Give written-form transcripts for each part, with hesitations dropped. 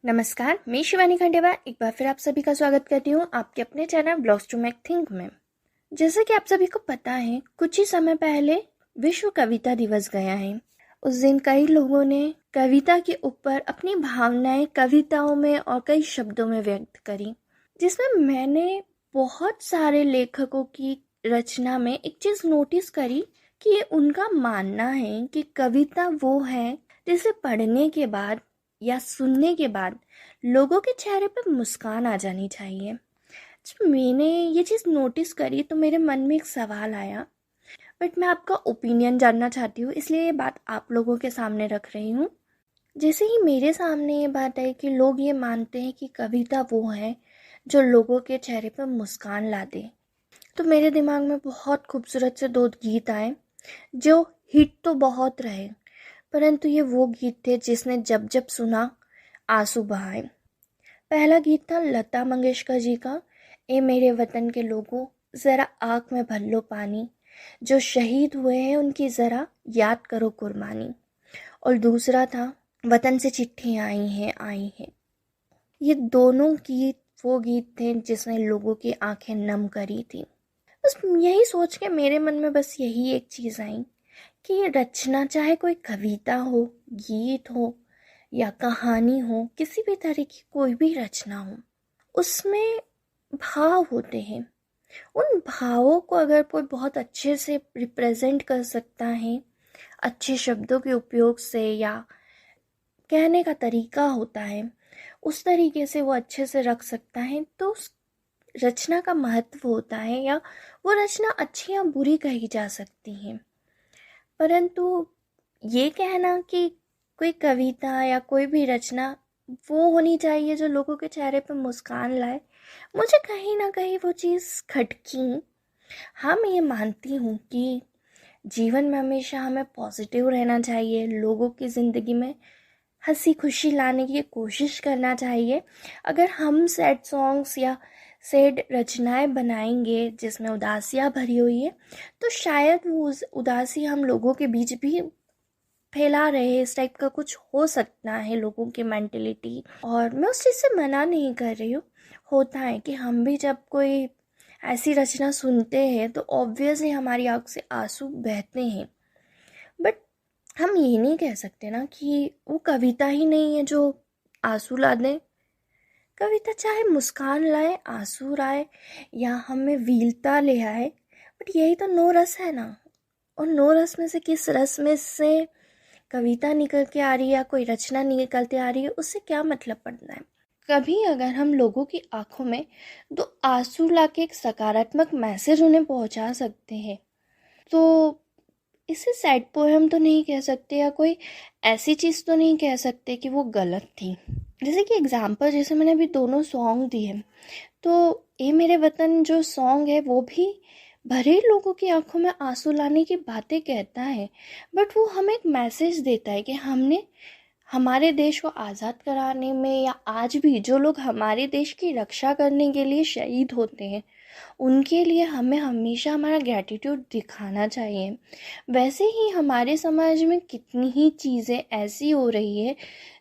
नमस्कार, मैं शिवानी खंडेवा एक बार फिर आप सभी का स्वागत करती हूँ आपके अपने channel blogs to make think में। जैसे कि आप सभी को पता है, कुछ ही समय पहले विश्व कविता दिवस गया है। उस दिन कई लोगों ने कविता के ऊपर अपनी भावनाएं कविताओं में और कई शब्दों में व्यक्त करी, जिसमें मैंने बहुत सारे लेखकों की रचना में एक चीज़ नोटिस करी कि उनका मानना है कि कविता वो है जिसे पढ़ने के बाद या सुनने के बाद लोगों के चेहरे पर मुस्कान आ जानी चाहिए। जब मैंने ये चीज़ नोटिस करी तो मेरे मन में एक सवाल आया, बट मैं आपका ओपिनियन जानना चाहती हूँ, इसलिए ये बात आप लोगों के सामने रख रही हूँ। जैसे ही मेरे सामने ये बात है कि लोग ये मानते हैं कि कविता वो है जो लोगों के चेहरे पर मुस्कान ला दे, तो मेरे दिमाग में बहुत खूबसूरत से दो गीत आए जो हिट तो बहुत रहे, परंतु ये वो गीत थे जिसने जब जब सुना आंसू बहाए। पहला गीत था लता मंगेशकर जी का, ए मेरे वतन के लोगों ज़रा आँख में भर लो पानी, जो शहीद हुए हैं उनकी ज़रा याद करो कुर्बानी। और दूसरा था वतन से चिट्ठियाँ आई हैं। ये दोनों गीत वो गीत थे जिसने लोगों की आंखें नम करी थी। बस यही सोच के मेरे मन में बस यही एक चीज़ आई कि ये रचना, चाहे कोई कविता हो, गीत हो या कहानी हो, किसी भी तरह की कोई भी रचना हो, उसमें भाव होते हैं। उन भावों को अगर कोई बहुत अच्छे से रिप्रेजेंट कर सकता है, अच्छे शब्दों के उपयोग से, या कहने का तरीका होता है उस तरीके से वो अच्छे से रख सकता है, तो उस रचना का महत्व होता है, या वो रचना अच्छी या बुरी कही जा सकती है। परंतु ये कहना कि कोई कविता या कोई भी रचना वो होनी चाहिए जो लोगों के चेहरे पर मुस्कान लाए, मुझे कहीं ना कहीं वो चीज़ खटकी। हाँ, मैं ये मानती हूँ कि जीवन में हमेशा हमें पॉजिटिव रहना चाहिए, लोगों की ज़िंदगी में हंसी खुशी लाने की कोशिश करना चाहिए। अगर हम सैड सॉन्ग्स या सैड रचनाएं बनाएंगे जिसमें उदासियाँ भरी हुई है, तो शायद वो उदासी हम लोगों के बीच भी फैला रहे, इस टाइप का कुछ हो सकता है लोगों की मेंटेलिटी। और मैं उस चीज़ से मना नहीं कर रही हूँ, होता है कि हम भी जब कोई ऐसी रचना सुनते हैं तो ऑब्वियसली हमारी आँख से आंसू बहते हैं, बट हम ये नहीं कह सकते ना कि वो कविता ही नहीं है जो आंसू ला दे। कविता चाहे मुस्कान लाए, आंसू लाए, या हमें वीरता ले आए, बट यही तो नो रस है ना। और नो रस में से किस रस में से कविता निकल के आ रही है या कोई रचना निकलते आ रही है, उससे क्या मतलब पड़ता है। कभी अगर हम लोगों की आंखों में दो आंसू लाके एक सकारात्मक मैसेज उन्हें पहुंचा सकते हैं, तो इसे सैड पोएम तो नहीं कह सकते, या कोई ऐसी चीज़ तो नहीं कह सकते कि वो गलत थी। जैसे कि एग्जाम्पल, जैसे मैंने अभी दोनों सॉन्ग दिए, तो ए मेरे वतन जो सॉन्ग है वो भी भले लोगों की आंखों में आंसू लाने की बातें कहता है, बट वो हमें एक मैसेज देता है कि हमने हमारे देश को आज़ाद कराने में, या आज भी जो लोग हमारे देश की रक्षा करने के लिए शहीद होते हैं, उनके लिए हमें हमेशा हमारा ग्रैटिट्यूड दिखाना चाहिए। वैसे ही हमारे समाज में कितनी ही चीज़ें ऐसी हो रही है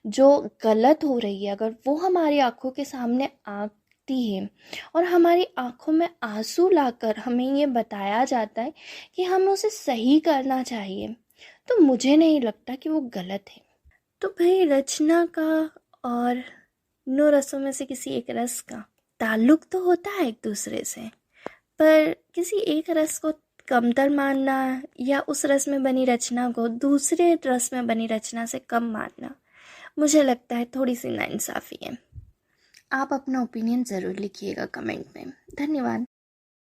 जो गलत हो रही है, अगर वो हमारी आंखों के सामने आती है और हमारी आंखों में आंसू लाकर हमें ये बताया जाता है कि हमें उसे सही करना चाहिए, तो मुझे नहीं लगता कि वो गलत है। तो भाई, रचना का और नो रसों में से किसी एक रस का ताल्लुक तो होता है एक दूसरे से, पर किसी एक रस को कमतर मानना या उस रस में बनी रचना को दूसरे रस में बनी रचना से कम मानना, मुझे लगता है थोड़ी सी नाइंसाफ़ी है। आप अपना ओपिनियन ज़रूर लिखिएगा कमेंट में। धन्यवाद।